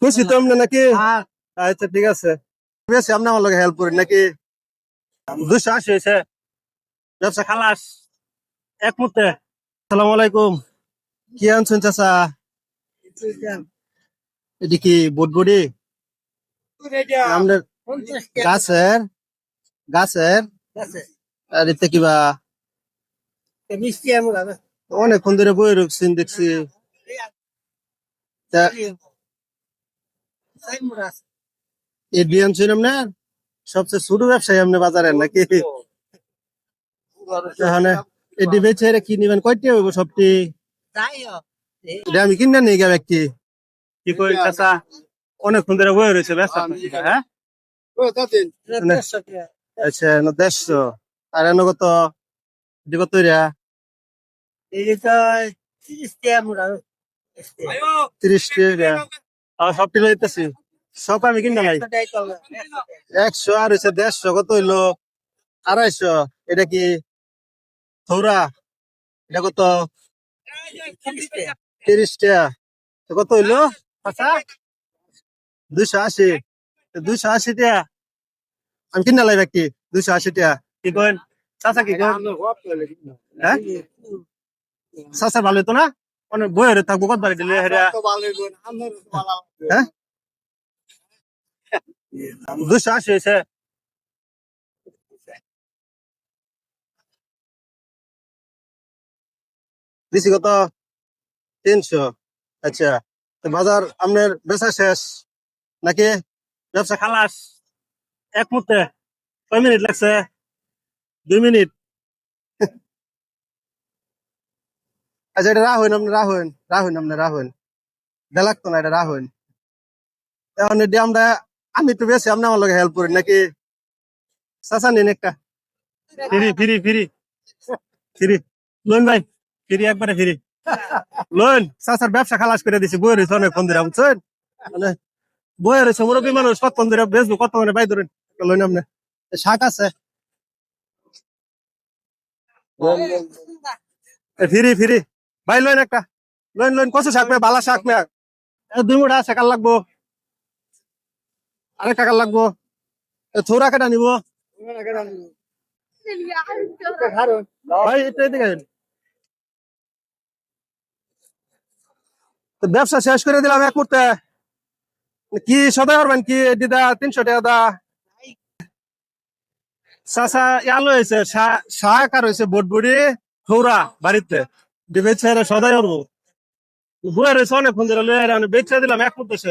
খুশি তো আপনি নাকি? আচ্ছা ঠিক আছে, বেশি আপনি আমার লগে হেল্প করেন নাকি? 280 হয়েছে, ব্যবসা খালাস এক মুহূর্তে। সালাম আলাইকুম, কি আনছেন চাচা? এটি কি বটবডি আমাদের গাছের গাছের? আর এতে কিবা অনেকক্ষণ ধরে বই রুকছেন দেখছি। তা এডি আনছেন আপনার? সবচেয়ে ছোট ব্যবসায়ী আপনি বাজারের নাকি? তাহলে এডি বেচে এরা কি নিবেন? কয়টি হইব সবটি? এটা আমি কিনে নিয়ে গেলাম একটি। কি কই চাচা, অনেকক্ষণ ধরে বই রয়েছে ব্যবসা। হ্যাঁ আচ্ছা, 150 আর এনে কত? এটি কত রে? 30 টাকা। সবটি লইতেছি, সব আমি কিনে নাই। 100 আর হয়েছে 150, কত হইলো? 250। এটা কি থৌরা? এটা কত? 30 টাকা। কত হইলো? 280। 280 টাকা আমি কিনে লাই ব্যক্তি। 280 টাকা কি করেন চাচা? কি করেন? হ্যাঁ চাচা ভালো হতো না? অনেক বইয়ের থাকবো কত বাড়ি দিলে? হ্যাঁ 280 হয়েছে। দিছি কত? 300। আচ্ছা, তো বাজার আপনার বেচা শেষ নাকি? ব্যবসা খালাস এক মুহূর্তে? কয় মিনিট লাগছে? 2 মিনিট। আচ্ছা, এটা রাহুন আপনি, রাহুন লাগতো না, এটা রাহুন। এখন এটি আমরা, আমি একটু বেশি আপনি আমার লগে হেল্প করেন নাকি? চাচা নিন একটা free free free free loan ভাই, ফ্রি একবারে ফ্রি লোন। চাচার ব্যবসা খালাস করে দিছি, বইয়ের হয়েছে অনেকক্ষণ ধরে বুঝছেন, মানে বইয়ের হয়েছে মুরব্বী মানুষ কতক্ষণ ধরে বেচবো, কত মানে বাই ধরেন লোন। আপনি শাক আছে ফ্রি ফ্রি ভাই, লোন একটা লোন কচু শাক মে, বালা শাক মে 2 মুঠা আছে, কাল লাগবো, আরেক টাকা লাগবো। থোড়া কেটা নিব ভাই? এটা এদিকে আইন। তো ব্যবসা শেষ করে দিলাম এক মুহূর্তে। কি সদাই পারবেন কি? দিদা 300 টাকা দা। চাচা ইয়ালো হয়েছে শাক আর হয়েছে বটবুড়ি খৌরা বাড়িতে বেচে সদাই পারবো। বইয়ের হয়েছে অনেকক্ষণ ধরে লয়ে বেচে দিলাম এক মুহূর্তে শেষ।